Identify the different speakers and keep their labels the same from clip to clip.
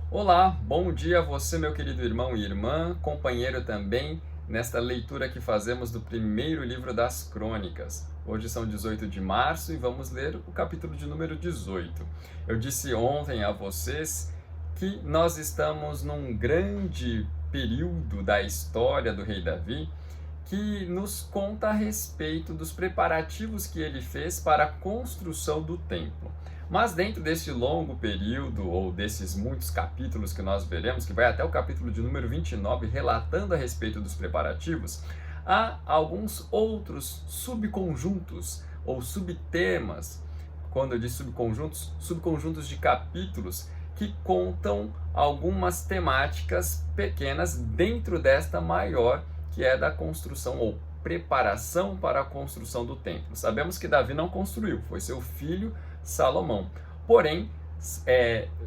Speaker 1: Olá, bom dia a você, meu querido irmão e irmã, companheiro também, nesta leitura que fazemos do primeiro livro das Crônicas. Hoje são 18 de março e vamos ler o capítulo de número 18. Eu disse ontem a vocês que nós estamos num grande período da história do rei Davi que nos conta a respeito dos preparativos que ele fez para a construção do templo. Mas dentro desse longo período, ou desses muitos capítulos que nós veremos, que vai até o capítulo de número 29, relatando a respeito dos preparativos, há alguns outros subconjuntos ou subtemas. Quando eu digo subconjuntos, subconjuntos de capítulos que contam algumas temáticas pequenas dentro desta maior, que é da construção ou preparação para a construção do templo. Sabemos que Davi não construiu, foi seu filho Salomão. Porém,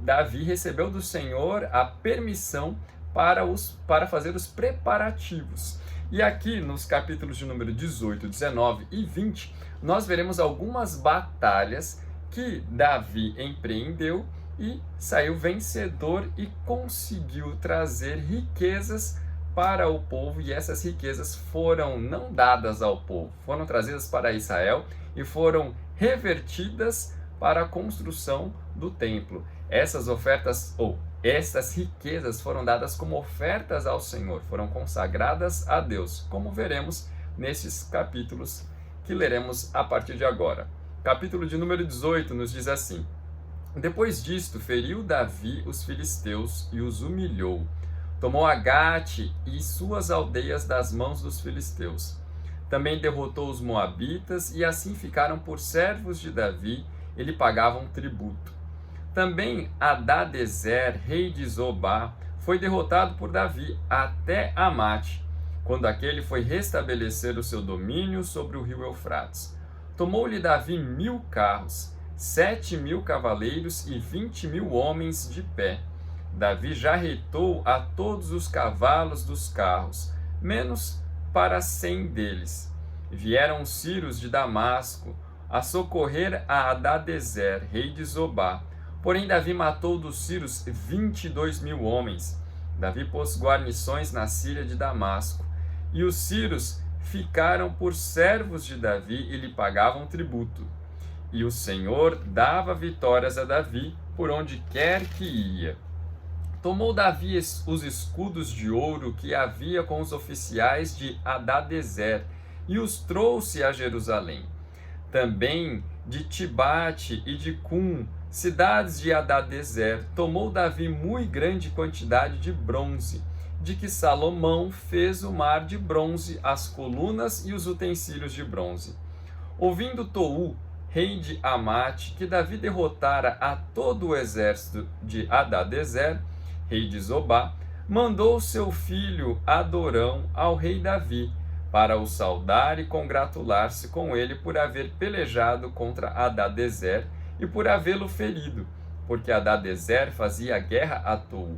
Speaker 1: Davi recebeu do Senhor a permissão para fazer os preparativos. E aqui nos capítulos de número 18, 19 e 20, nós veremos algumas batalhas que Davi empreendeu e saiu vencedor e conseguiu trazer riquezas para o povo, e essas riquezas foram não dadas ao povo, foram trazidas para Israel e foram revertidas para a construção do templo. Essas ofertas ou essas riquezas foram dadas como ofertas ao Senhor, foram consagradas a Deus, como veremos nesses capítulos que leremos a partir de agora. Capítulo de número 18 nos diz assim: Depois disto, feriu Davi os filisteus e os humilhou. Tomou Agate e suas aldeias das mãos dos filisteus. Também derrotou os moabitas e assim ficaram por servos de Davi e lhe pagavam tributo. Também Hadadezer, rei de Zobá, foi derrotado por Davi até Amate, quando aquele foi restabelecer o seu domínio sobre o rio Eufrates. Tomou-lhe Davi 1000 carros, 7.000 cavaleiros e 20.000 homens de pé. Davi já reitou a todos os cavalos dos carros, menos para 100 deles. Vieram os sírios de Damasco a socorrer a Hadadezer, rei de Zobá. Porém, Davi matou dos sírios 22.000 homens. Davi pôs guarnições na Síria de Damasco. E os sírios ficaram por servos de Davi e lhe pagavam tributo. E o Senhor dava vitórias a Davi por onde quer que ia. Tomou Davi os escudos de ouro que havia com os oficiais de Hadadezer e os trouxe a Jerusalém. Também de Tibate e de Cum, cidades de Hadadezer, tomou Davi muito grande quantidade de bronze, de que Salomão fez o mar de bronze, as colunas e os utensílios de bronze. Ouvindo Tou, rei de Amate, que Davi derrotara a todo o exército de Hadadezer, rei de Zobá, mandou seu filho Adorão ao rei Davi, para o saudar e congratular-se com ele por haver pelejado contra Hadadezer e por havê-lo ferido, porque Hadadezer fazia guerra a Tou.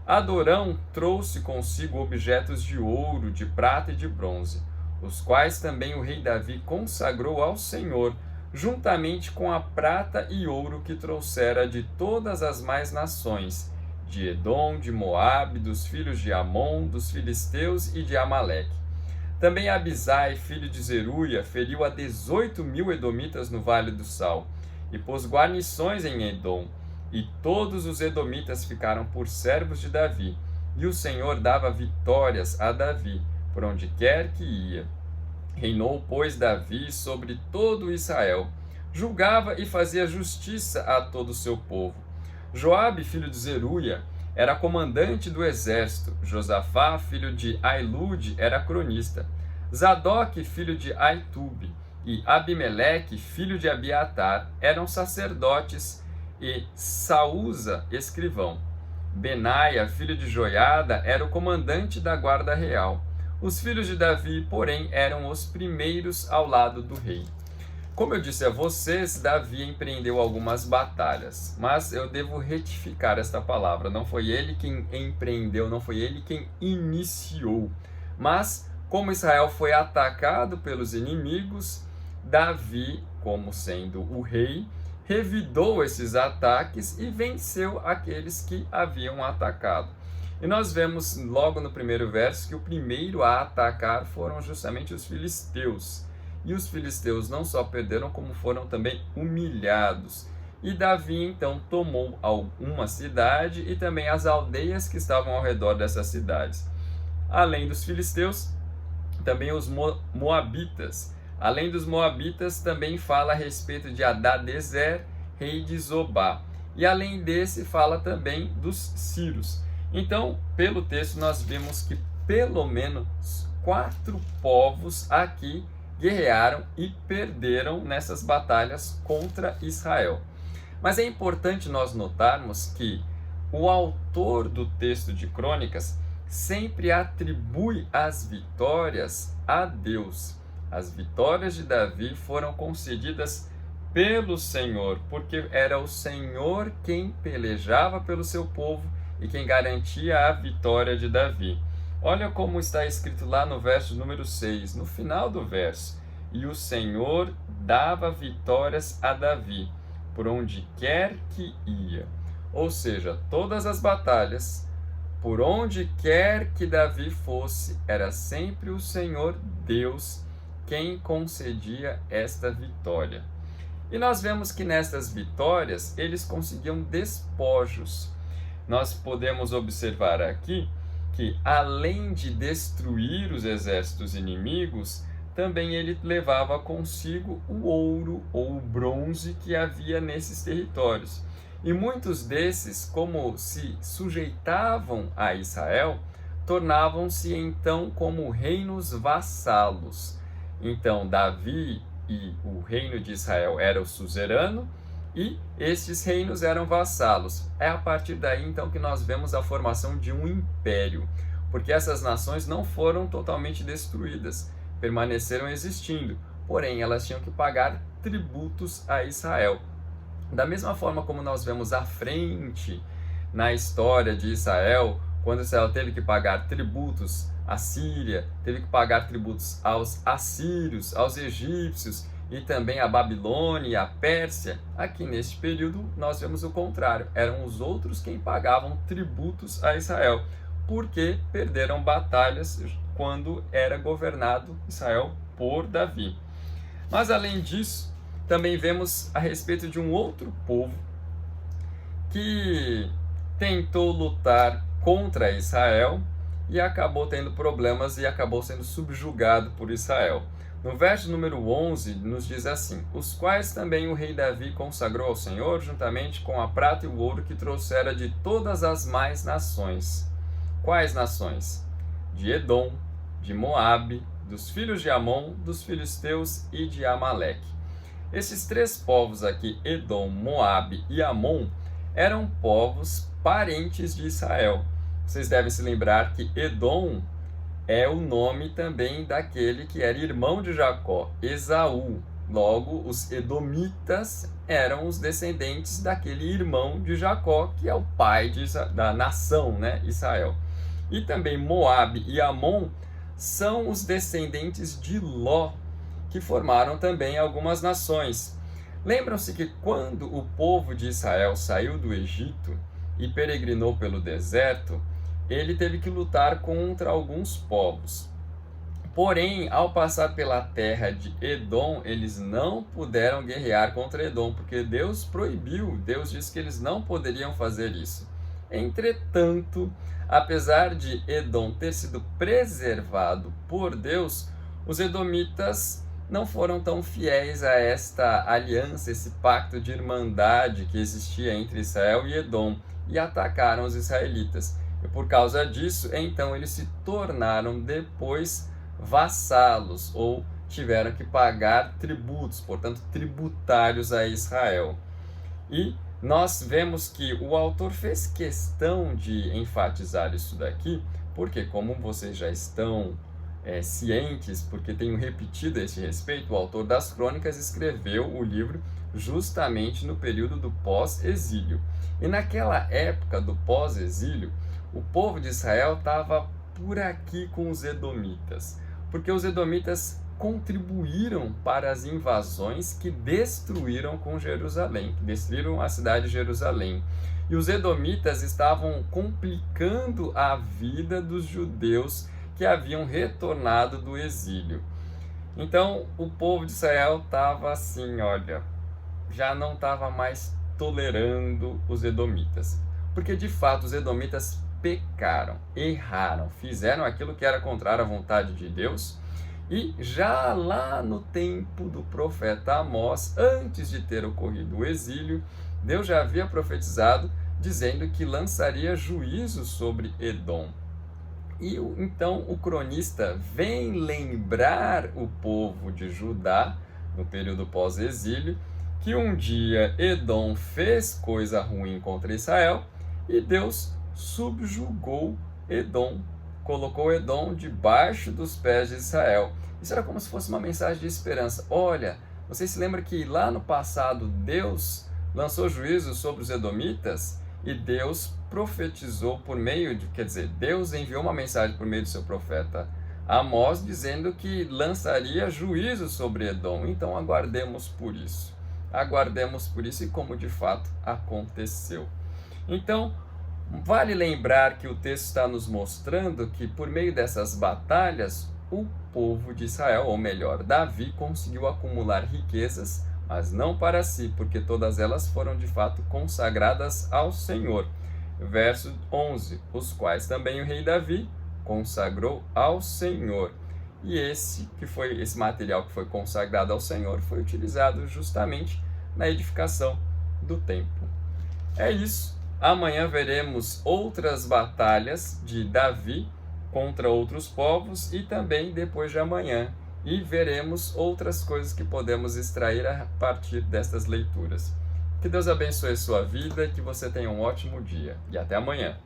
Speaker 1: Adorão trouxe consigo objetos de ouro, de prata e de bronze, os quais também o rei Davi consagrou ao Senhor, juntamente com a prata e ouro que trouxera de todas as mais nações, de Edom, de Moabe, dos filhos de Amon, dos filisteus e de Amaleque. Também Abisai, filho de Zeruia, feriu a 18.000 edomitas no Vale do Sal, e pôs guarnições em Edom, e todos os edomitas ficaram por servos de Davi, e o Senhor dava vitórias a Davi, por onde quer que ia. Reinou, pois, Davi sobre todo Israel, julgava e fazia justiça a todo o seu povo. Joabe, filho de Zeruia, era comandante do exército. Josafá, filho de Ailude, era cronista. Zadok, filho de Aitube, e Abimeleque, filho de Abiatar, eram sacerdotes, e Saúza, escrivão. Benaia, filho de Joiada, era o comandante da guarda real. Os filhos de Davi, porém, eram os primeiros ao lado do rei. Como eu disse a vocês, Davi empreendeu algumas batalhas, mas eu devo retificar esta palavra. Não foi ele quem empreendeu, não foi ele quem iniciou. Mas, como Israel foi atacado pelos inimigos, Davi, como sendo o rei, revidou esses ataques e venceu aqueles que haviam atacado. E nós vemos logo no primeiro verso que o primeiro a atacar foram justamente os filisteus. E os filisteus não só perderam, como foram também humilhados. E Davi então tomou uma cidade e também as aldeias que estavam ao redor dessas cidades. Além dos filisteus, também os moabitas. Além dos moabitas, também fala a respeito de Hadadezer, rei de Zobá. E além desse, fala também dos sírios. Então, pelo texto, nós vimos que pelo menos 4 povos aqui guerrearam e perderam nessas batalhas contra Israel. Mas é importante nós notarmos que o autor do texto de Crônicas sempre atribui as vitórias a Deus. As vitórias de Davi foram concedidas pelo Senhor, porque era o Senhor quem pelejava pelo seu povo e quem garantia a vitória de Davi. Olha como está escrito lá no verso número 6, no final do verso. E o Senhor dava vitórias a Davi, por onde quer que ia. Ou seja, todas as batalhas, por onde quer que Davi fosse, era sempre o Senhor Deus quem concedia esta vitória. E nós vemos que nestas vitórias eles conseguiam despojos. Nós podemos observar aqui que, além de destruir os exércitos inimigos, também ele levava consigo o ouro ou o bronze que havia nesses territórios. E muitos desses, como se sujeitavam a Israel, tornavam-se então como reinos vassalos. Então, Davi e o reino de Israel era o suzerano, e estes reinos eram vassalos. É a partir daí, então, que nós vemos a formação de um império, porque essas nações não foram totalmente destruídas, permaneceram existindo, porém elas tinham que pagar tributos a Israel. Da mesma forma como nós vemos à frente na história de Israel, quando Israel teve que pagar tributos à Síria, teve que pagar tributos aos assírios, aos egípcios, e também a Babilônia e a Pérsia, aqui neste período nós vemos o contrário, eram os outros quem pagavam tributos a Israel, porque perderam batalhas quando era governado Israel por Davi. Mas além disso, também vemos a respeito de um outro povo que tentou lutar contra Israel e acabou tendo problemas e acabou sendo subjugado por Israel. No verso número 11, nos diz assim: os quais também o rei Davi consagrou ao Senhor, juntamente com a prata e o ouro que trouxera de todas as mais nações. Quais nações? De Edom, de Moabe, dos filhos de Amon, dos filisteus e de Amaleque. Esses 3 povos aqui, Edom, Moabe e Amon, eram povos parentes de Israel. Vocês devem se lembrar que Edom é o nome também daquele que era irmão de Jacó, Esaú. Logo, os edomitas eram os descendentes daquele irmão de Jacó, que é o pai da nação, né, Israel. E também Moabe e Amon são os descendentes de Ló, que formaram também algumas nações. Lembram-se que quando o povo de Israel saiu do Egito e peregrinou pelo deserto, ele teve que lutar contra alguns povos. Porém, ao passar pela terra de Edom, eles não puderam guerrear contra Edom, porque Deus proibiu, Deus disse que eles não poderiam fazer isso. Entretanto, apesar de Edom ter sido preservado por Deus, os edomitas não foram tão fiéis a esta aliança, esse pacto de irmandade que existia entre Israel e Edom, e atacaram os israelitas. E por causa disso, então eles se tornaram depois vassalos, ou tiveram que pagar tributos, portanto tributários a Israel. E nós vemos que o autor fez questão de enfatizar isso daqui, porque como vocês já estão cientes, porque tenho repetido a esse respeito, o autor das Crônicas escreveu o livro justamente no período do pós-exílio. E naquela época do pós-exílio, o povo de Israel estava por aqui com os edomitas, porque os edomitas contribuíram para as invasões que destruíram com Jerusalém, que destruíram a cidade de Jerusalém. E os edomitas estavam complicando a vida dos judeus que haviam retornado do exílio. Então, o povo de Israel estava assim, olha, já não estava mais tolerando os edomitas. Porque, de fato, os edomitas pecaram, erraram, fizeram aquilo que era contrário à vontade de Deus. E já lá no tempo do profeta Amós, antes de ter ocorrido o exílio, Deus já havia profetizado, dizendo que lançaria juízo sobre Edom. E então o cronista vem lembrar o povo de Judá, no período pós-exílio, que um dia Edom fez coisa ruim contra Israel e Deus subjugou Edom, colocou Edom debaixo dos pés de Israel. Isso era como se fosse uma mensagem de esperança. Olha, vocês se lembram que lá no passado Deus lançou juízo sobre os edomitas e Deus profetizou por meio de, Deus enviou uma mensagem por meio do seu profeta Amós dizendo que lançaria juízo sobre Edom. Então aguardemos por isso. Aguardemos por isso e como de fato aconteceu. Então, vale lembrar que o texto está nos mostrando que por meio dessas batalhas, o povo de Israel, ou melhor, Davi, conseguiu acumular riquezas, mas não para si, porque todas elas foram de fato consagradas ao Senhor. Verso 11, os quais também o rei Davi consagrou ao Senhor. E esse material que foi consagrado ao Senhor foi utilizado justamente na edificação do templo. É isso. Amanhã veremos outras batalhas de Davi contra outros povos e também depois de amanhã. E veremos outras coisas que podemos extrair a partir destas leituras. Que Deus abençoe a sua vida e que você tenha um ótimo dia. E até amanhã.